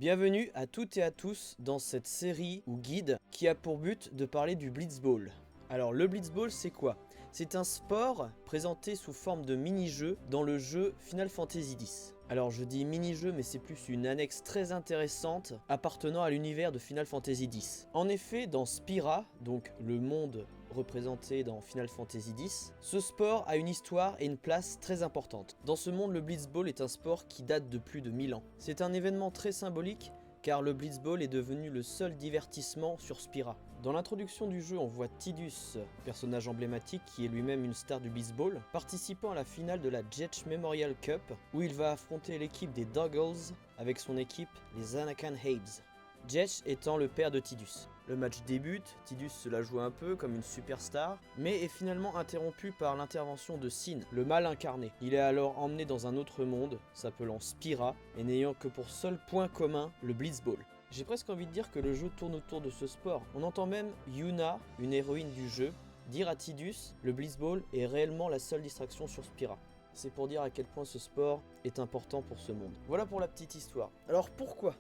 Bienvenue à toutes et à tous dans cette série ou guide qui a pour but de parler du Blitzball. Alors le Blitzball c'est quoi? C'est un sport présenté sous forme de mini-jeu dans le jeu Final Fantasy X. Alors je dis mini-jeu mais c'est plus une annexe très intéressante appartenant à l'univers de Final Fantasy X. En effet dans Spira, donc le monde représenté dans Final Fantasy X, ce sport a une histoire et une place très importante. Dans ce monde, le Blitzball est un sport qui date de plus de 1000 ans. C'est un événement très symbolique car le Blitzball est devenu le seul divertissement sur Spira. Dans l'introduction du jeu, on voit Tidus, personnage emblématique qui est lui-même une star du Blitzball, participant à la finale de la Jetch Memorial Cup où il va affronter l'équipe des Doggles avec son équipe les Anakin Habes. Jetch étant le père de Tidus. Le match débute, Tidus se la joue un peu comme une superstar, mais est finalement interrompu par l'intervention de Sin, le mal incarné. Il est alors emmené dans un autre monde, s'appelant Spira, et n'ayant que pour seul point commun le Blitzball. J'ai presque envie de dire que le jeu tourne autour de ce sport. On entend même Yuna, une héroïne du jeu, dire à Tidus, le Blitzball est réellement la seule distraction sur Spira. C'est pour dire à quel point ce sport est important pour ce monde. Voilà pour la petite histoire. Alors pourquoi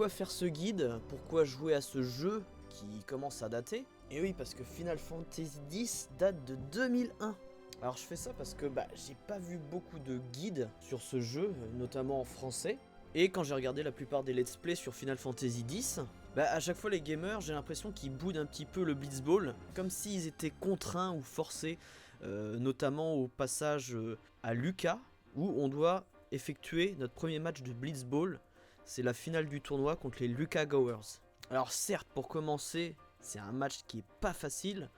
faire ce guide? Pourquoi jouer à ce jeu qui commence à dater? Et oui, parce que Final Fantasy X date de 2001. Alors je fais ça parce que j'ai pas vu beaucoup de guides sur ce jeu, notamment en français. Et quand j'ai regardé la plupart des let's play sur Final Fantasy X, à chaque fois les gamers, j'ai l'impression qu'ils boudent un petit peu le Blitzball, comme s'ils étaient contraints ou forcés, notamment au passage à Lucca, où on doit effectuer notre premier match de Blitzball. C'est la finale du tournoi contre les Lucca Goers. Alors certes, pour commencer, c'est un match qui est pas facile,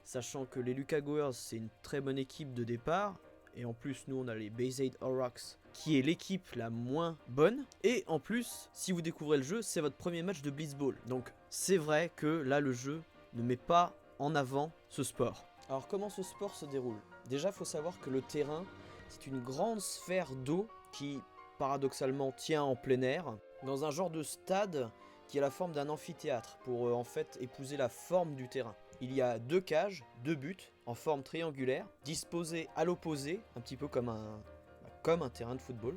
sachant que les Lucca Goers, c'est une très bonne équipe de départ, et en plus, nous, on a les Bayside Aurochs, qui est l'équipe la moins bonne. Et en plus, si vous découvrez le jeu, c'est votre premier match de Blitzball. Donc c'est vrai que là, le jeu ne met pas en avant ce sport. Alors comment ce sport se déroule? Déjà, il faut savoir que le terrain, c'est une grande sphère d'eau qui paradoxalement tient en plein air, dans un genre de stade qui a la forme d'un amphithéâtre, pour en fait épouser la forme du terrain. Il y a deux cages, deux buts, en forme triangulaire, disposés à l'opposé, un petit peu comme un terrain de football.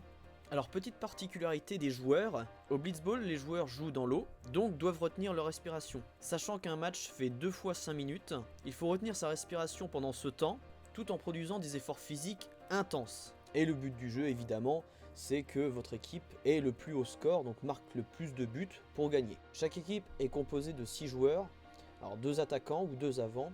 Alors petite particularité des joueurs, au Blitzball les joueurs jouent dans l'eau, donc doivent retenir leur respiration. Sachant qu'un match fait 2 fois 5 minutes, il faut retenir sa respiration pendant ce temps, tout en produisant des efforts physiques intenses. Et le but du jeu évidemment, c'est que votre équipe ait le plus haut score, donc marque le plus de buts pour gagner. Chaque équipe est composée de 6 joueurs, alors 2 attaquants ou 2 avants,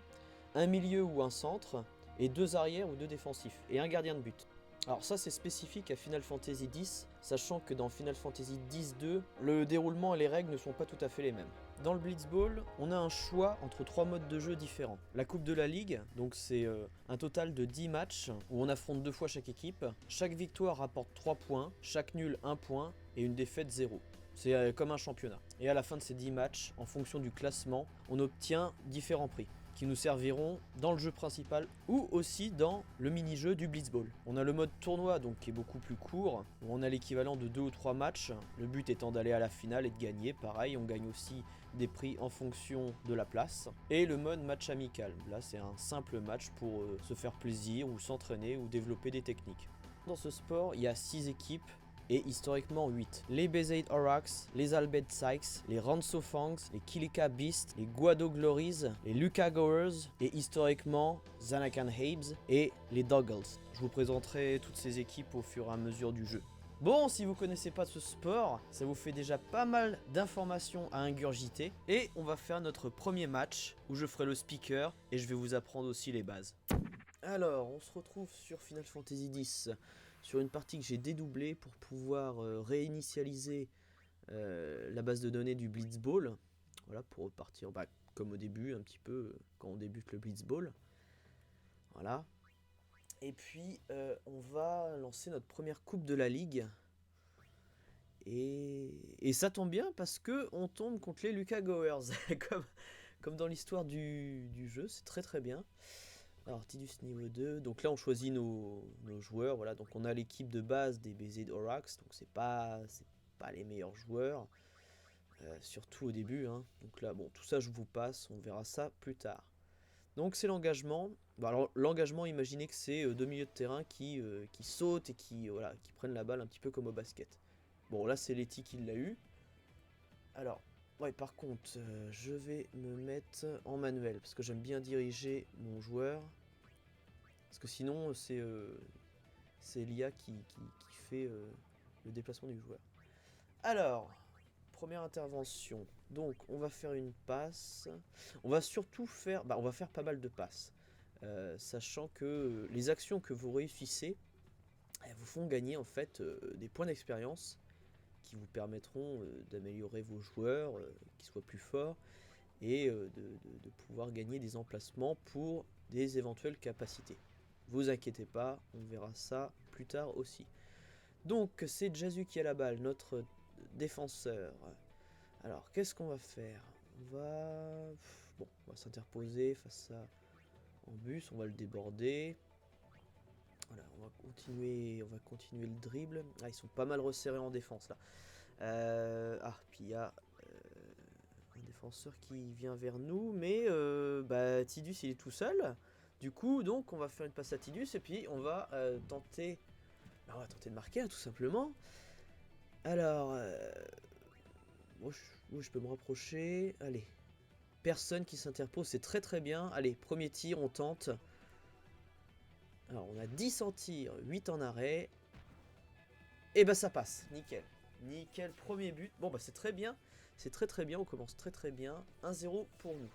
un milieu ou un centre, et 2 arrières ou 2 défensifs, et un gardien de but. Alors ça c'est spécifique à Final Fantasy X, sachant que dans Final Fantasy X-2, le déroulement et les règles ne sont pas tout à fait les mêmes. Dans le Blitzball, on a un choix entre 3 modes de jeu différents. La Coupe de la Ligue, donc c'est un total de 10 matchs, où on affronte 2 fois chaque équipe. Chaque victoire rapporte 3 points, chaque nul 1 point, et une défaite 0. C'est comme un championnat. Et à la fin de ces 10 matchs, en fonction du classement, on obtient différents prix qui nous serviront dans le jeu principal ou aussi dans le mini-jeu du Blitzball. On a le mode tournoi donc qui est beaucoup plus court, où on a l'équivalent de 2 ou 3 matchs, le but étant d'aller à la finale et de gagner. Pareil, on gagne aussi des prix en fonction de la place. Et le mode match amical, là c'est un simple match pour se faire plaisir ou s'entraîner ou développer des techniques. Dans ce sport, il y a 6 équipes, et historiquement 8. Les Bayside Aurochs, les Albed Sykes, les Ransofangs, les Kilika Beasts, les Guado Glories, les Lucca Goers et historiquement Zanakan Habes et les Doggles. Je vous présenterai toutes ces équipes au fur et à mesure du jeu. Bon, si vous connaissez pas ce sport, ça vous fait déjà pas mal d'informations à ingurgiter. Et on va faire notre premier match où je ferai le speaker et je vais vous apprendre aussi les bases. Alors, on se retrouve sur Final Fantasy X, sur une partie que j'ai dédoublée pour pouvoir réinitialiser la base de données du Blitzball. Voilà, pour repartir comme au début, un petit peu, quand on débute le Blitzball. Voilà. Et puis, on va lancer notre première coupe de la Ligue. Et ça tombe bien parce que on tombe contre les Lucca Goers, comme dans l'histoire du jeu, c'est très très bien. Alors Tidus niveau 2, donc là on choisit nos joueurs, voilà, donc on a l'équipe de base des Bayside Aurochs, donc c'est pas les meilleurs joueurs, surtout au début, hein. Donc là bon, tout ça je vous passe, on verra ça plus tard. Donc c'est l'engagement, alors l'engagement, imaginez que c'est deux milieux de terrain qui sautent et qui prennent la balle un petit peu comme au basket. Bon là c'est Letty qui l'a eu, Alors, ouais, par contre, je vais me mettre en manuel, parce que j'aime bien diriger mon joueur. Parce que sinon, c'est l'IA qui fait le déplacement du joueur. Alors, première intervention. Donc, on va faire une passe. On va surtout faire... Bah, on va faire pas mal de passes. Sachant que les actions que vous réussissez, elles vous font gagner en fait des points d'expérience qui vous permettront d'améliorer vos joueurs, qu'ils soient plus forts, et de pouvoir gagner des emplacements pour des éventuelles capacités. Vous inquiétez pas, on verra ça plus tard aussi. Donc c'est Jasu qui a la balle, notre défenseur. Alors qu'est-ce qu'on va faire? On va s'interposer face à en bus, on va le déborder. Voilà, on va continuer le dribble. Ah, ils sont pas mal resserrés en défense là. Puis il y a un défenseur qui vient vers nous, mais Tidus il est tout seul. Du coup, donc on va faire une passe à Tidus et puis on va tenter de marquer tout simplement. Alors, moi je peux me rapprocher. Allez, personne qui s'interpose, c'est très très bien. Allez, premier tir, on tente. Alors on a 10 en tir, 8 en arrêt. Et bah ça passe, nickel. Nickel, premier but. Bon bah c'est très bien. C'est très très bien, on commence très très bien. 1-0 pour nous.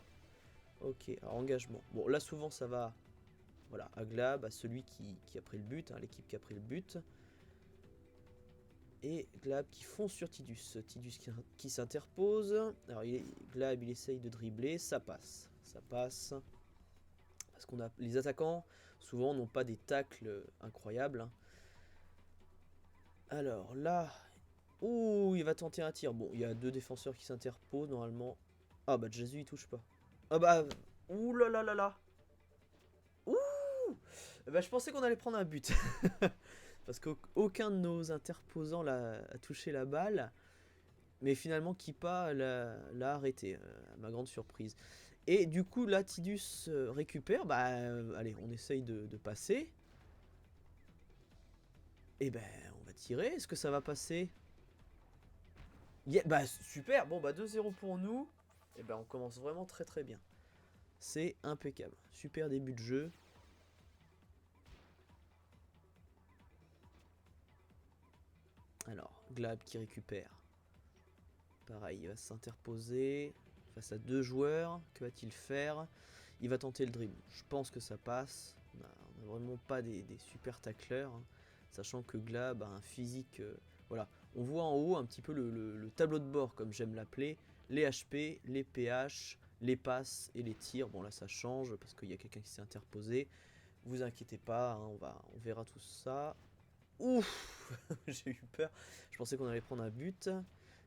Ok, alors engagement. Bon là souvent ça va, voilà, à Glab, à celui qui a pris le but, hein, l'équipe qui a pris le but. Et Glab qui fonce sur Tidus. Tidus qui s'interpose. Alors Glab il essaye de dribbler, ça passe. Ça passe. Parce qu'on a les attaquants souvent n'ont pas des tacles incroyables. Hein. Alors là, ouh, il va tenter un tir. Bon, il y a deux défenseurs qui s'interposent normalement. Ah bah Jésus il touche pas. Ah bah, ouh là là là là. Ouh, bah je pensais qu'on allait prendre un but. Parce qu'aucun de nos interposants a touché la balle. Mais finalement Kipa l'a arrêté, à ma grande surprise. Et du coup là Tidus récupère. Bah allez, on essaye de passer. Et ben on va tirer. Est-ce que ça va passer? Yeah, bah super, bon bah 2-0 pour nous. Et ben on commence vraiment très très bien. C'est impeccable. Super début de jeu. Alors, Glab qui récupère. Pareil, il va s'interposer face à deux joueurs. Que va-t-il faire? Il va tenter le dribble. Je pense que ça passe. On a vraiment pas des super tacleurs. Hein, sachant que Glab a un physique... voilà, on voit en haut un petit peu le tableau de bord, comme j'aime l'appeler. Les HP, les PH, les passes et les tirs. Bon là ça change parce qu'il y a quelqu'un qui s'est interposé. Vous inquiétez pas, hein, on verra tout ça. Ouf, j'ai eu peur. Je pensais qu'on allait prendre un but.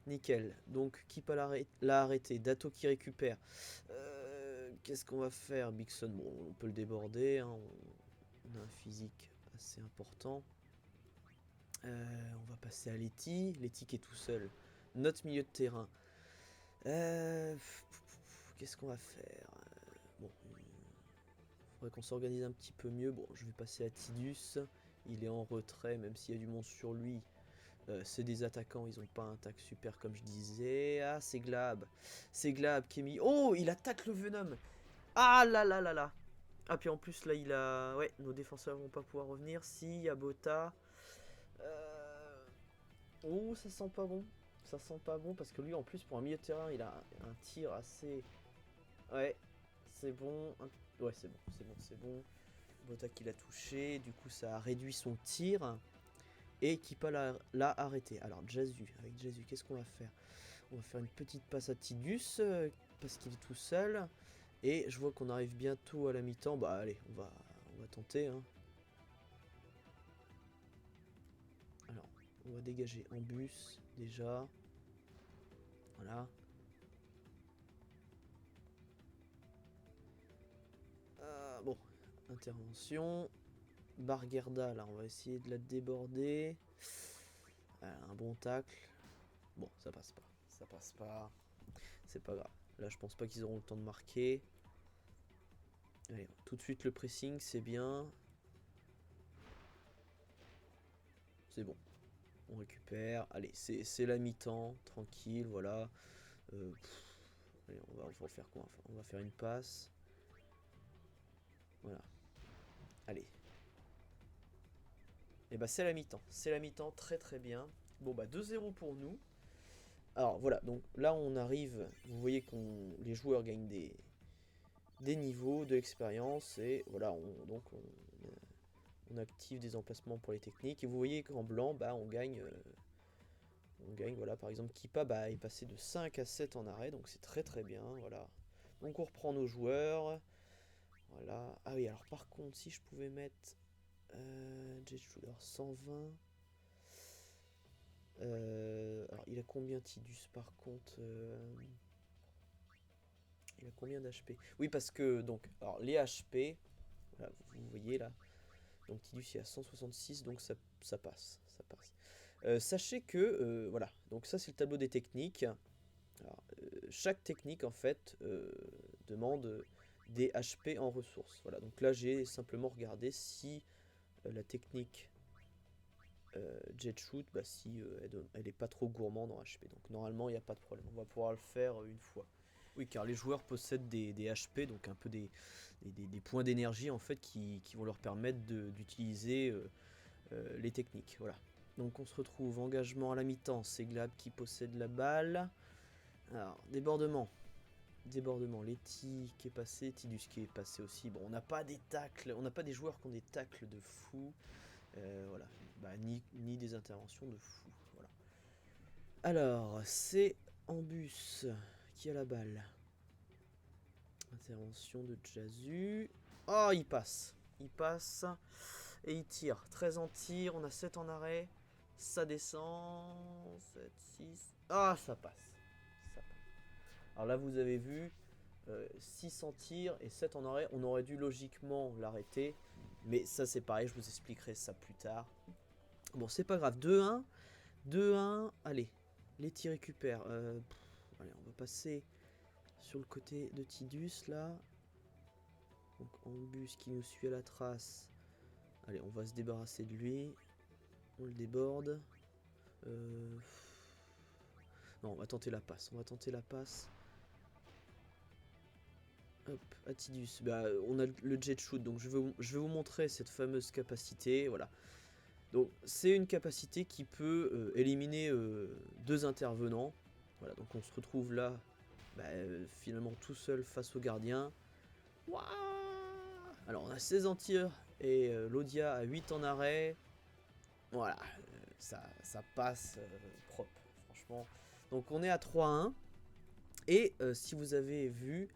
Nickel. Donc, Keepa l'a arrêté. Dato qui récupère. Qu'est-ce qu'on va faire, Bigson? Bon, on peut le déborder. Hein. On a un physique assez important. On va passer à Letty. Letty qui est tout seul. Notre milieu de terrain. Qu'est-ce qu'on va faire? Bon, il faudrait qu'on s'organise un petit peu mieux. Bon, je vais passer à Tidus. Il est en retrait, même s'il y a du monde sur lui. C'est des attaquants, ils ont pas un tac super comme je disais. Ah, c'est Glab. C'est Glab qui est mis... Oh, il attaque le Venom. Ah là là là là. Ah, puis en plus, là, il a... Ouais, nos défenseurs vont pas pouvoir revenir. Si, il y a Bota. Oh, ça sent pas bon. Ça sent pas bon parce que lui, en plus, pour un milieu de terrain, il a un tir assez... Ouais, c'est bon. Ouais, c'est bon, c'est bon, c'est bon. Bota qui l'a touché. Du coup, ça a réduit son tir. Et Keepa l'a arrêté. Alors Jasu, avec Jasu, qu'est-ce qu'on va faire? On va faire une petite passe à Tidus, parce qu'il est tout seul. Et je vois qu'on arrive bientôt à la mi-temps. Bah allez, on va tenter. Hein. Alors, on va dégager en bus, déjà. Voilà. Bon, intervention. Bargerda, là, on va essayer de la déborder. Un bon tacle. Bon, ça passe pas. Ça passe pas. C'est pas grave. Là, je pense pas qu'ils auront le temps de marquer. Allez, tout de suite le pressing, c'est bien. C'est bon. On récupère. Allez, c'est la mi-temps. Tranquille, voilà. Allez, on va faire quoi? On va faire une passe. Voilà. Allez. Et bah c'est la mi-temps. C'est la mi-temps, très très bien. Bon bah 2-0 pour nous. Alors voilà, donc là on arrive, vous voyez que les joueurs gagnent des niveaux, de l'expérience, et voilà, on active des emplacements pour les techniques. Et vous voyez qu'en blanc, bah on gagne, voilà, par exemple Kipa bah, est passé de 5 à 7 en arrêt, donc c'est très très bien, voilà. Donc on reprend nos joueurs, voilà. Ah oui, alors par contre, si je pouvais mettre Jet Shooter 120... alors il a combien Tidus par contre il a combien d'HP? Oui parce que donc alors les HP, voilà, vous voyez là, donc Tidus il a 166 donc ça passe, ça passe. Sachez que voilà, donc ça c'est le tableau des techniques. Alors, chaque technique en fait demande des HP en ressources. Voilà, donc là j'ai simplement regardé si la technique Jet Shoot, bah, si elle est pas trop gourmande en HP. Donc normalement il n'y a pas de problème, on va pouvoir le faire une fois. Oui, car les joueurs possèdent des HP, donc un peu des points d'énergie en fait qui vont leur permettre d'utiliser les techniques. Voilà. Donc on se retrouve engagement à la mi-temps, c'est Glab qui possède la balle. Alors, débordement. Débordement, Letty qui est passé, Tidus qui est passé aussi. Bon, on n'a pas des tacles, on n'a pas des joueurs qui ont des tacles de fou. Voilà, bah, ni des interventions de fou. Voilà. Alors, c'est Ambus qui a la balle. Intervention de Jazu. Oh, il passe. Il passe. Et il tire. 13 en tir. On a 7 en arrêt. Ça descend. 7, 6. Ah, ça passe. Ça passe. Alors là, vous avez vu. 6 en tir et 7 en arrêt. On aurait dû logiquement l'arrêter. Mais ça, c'est pareil. Je vous expliquerai ça plus tard. Bon, c'est pas grave. 2-1. 2-1. Allez. Letty récupère. Allez, on va passer sur le côté de Tidus là. Donc Ambus qui nous suit à la trace. Allez, on va se débarrasser de lui. On le déborde. Non, on va tenter la passe. On va tenter la passe. Hop, à Tidus. Bah, on a le jet shoot. Donc je vais vous montrer cette fameuse capacité. Voilà. Donc c'est une capacité qui peut éliminer 2 intervenants. Voilà, donc on se retrouve là, bah, finalement tout seul face au gardien. Wouah. Alors on a 16 en tir et Lodia a 8 en arrêt. Voilà, ça passe propre, franchement. Donc on est à 3-1. Et si vous avez vu,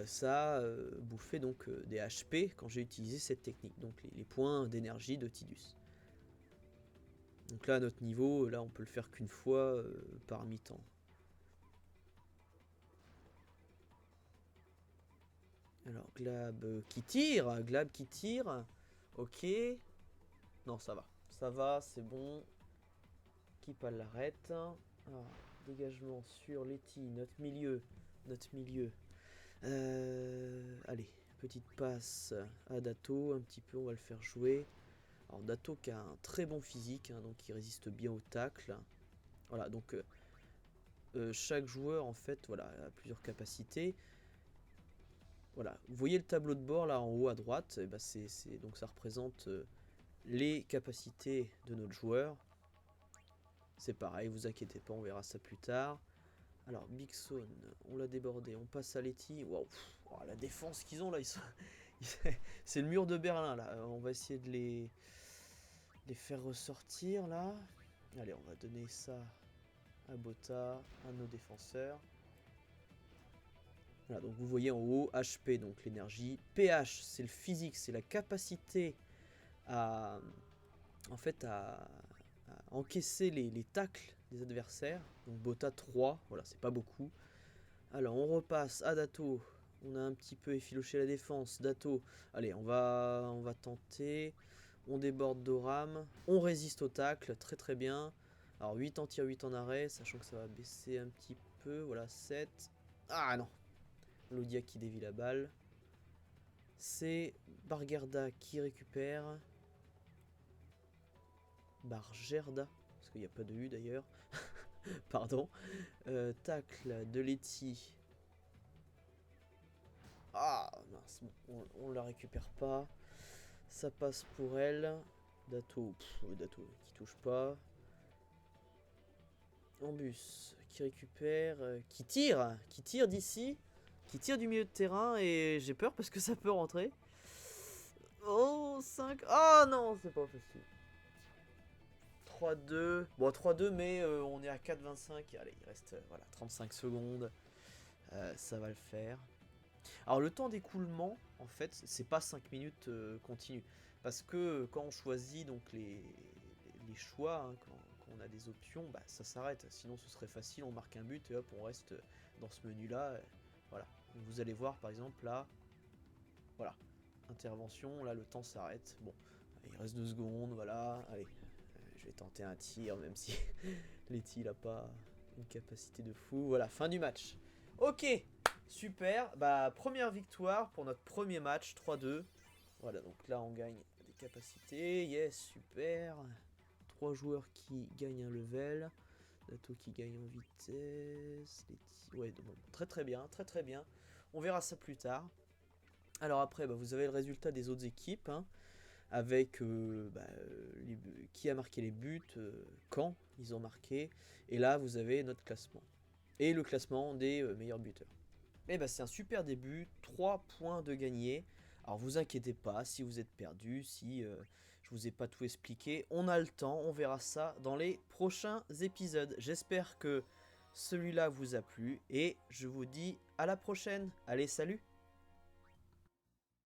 ça a bouffé donc, des HP quand j'ai utilisé cette technique. Donc les points d'énergie de Tidus. Donc là, à notre niveau, là, on peut le faire qu'une fois par mi-temps. Alors, Glab qui tire. Glab qui tire. Ok. Non, ça va. Ça va, c'est bon. Kipa l'arrête. Alors, dégagement sur Letty, notre milieu. Notre milieu. Allez, petite passe à Dato. Un petit peu, on va le faire jouer. Alors, Dato qui a un très bon physique, hein, donc il résiste bien au tacle. Voilà, donc chaque joueur en fait voilà, a plusieurs capacités. Voilà, vous voyez le tableau de bord là en haut à droite, et bah donc ça représente les capacités de notre joueur. C'est pareil, vous inquiétez pas, on verra ça plus tard. Alors Big Zone, on l'a débordé, on passe à Letty. Waouh, la défense qu'ils ont là, c'est le mur de Berlin là. On va essayer de les faire ressortir là. Allez, on va donner ça à Bota, à nos défenseurs. Voilà, donc vous voyez en haut, HP, donc l'énergie. PH, c'est le physique, c'est la capacité à, en fait, à encaisser les tacles des adversaires. Donc Bota 3, voilà, c'est pas beaucoup. Alors on repasse à Dato. On a un petit peu effiloché la défense. Dato, allez, on va tenter. On déborde Doram. On résiste au tacle, très très bien. Alors 8 en tir, 8 en arrêt, sachant que ça va baisser un petit peu. Voilà, 7. Ah non, Lodia qui dévie la balle. C'est Bargerda qui récupère. Bargerda, parce qu'il n'y a pas de U d'ailleurs. Pardon. Tacle de Letty. Ah, mince, bon, on la récupère pas. Ça passe pour elle. Dato, Dato qui touche pas. Ambus qui récupère, qui tire d'ici, qui tire du milieu de terrain et j'ai peur parce que ça peut rentrer. Oh, 5. Oh non, c'est pas facile. 3-2. Bon, 3-2, mais on est à 4-25. Allez, il reste voilà, 35 secondes. Ça va le faire. Alors, le temps d'écoulement, en fait, c'est pas 5 minutes continues. Parce que quand on choisit donc les choix, hein, quand on a des options, bah, ça s'arrête. Sinon, ce serait facile, on marque un but et hop, on reste dans ce menu-là. Voilà. Donc, vous allez voir, par exemple, là, voilà, intervention, là, le temps s'arrête. Bon, il reste 2 secondes, voilà. Allez, je vais tenter un tir, même si Letty, il a pas une capacité de fou. Voilà, fin du match. Ok, super. Bah, première victoire pour notre premier match, 3-2. Voilà, donc là, on gagne des capacités. Yes, super. 3 joueurs qui gagnent un level. Dato qui gagne en vitesse. Ouais, bon, très très bien, très très bien. On verra ça plus tard. Alors après, bah, vous avez le résultat des autres équipes, hein, avec qui a marqué les buts, quand ils ont marqué. Et là, vous avez notre classement. Et le classement des meilleurs buteurs. Et bah, c'est un super début, 3 points de gagné. Alors vous inquiétez pas si vous êtes perdu, si je vous ai pas tout expliqué, on a le temps, on verra ça dans les prochains épisodes. J'espère que celui-là vous a plu et je vous dis à la prochaine. Allez, salut!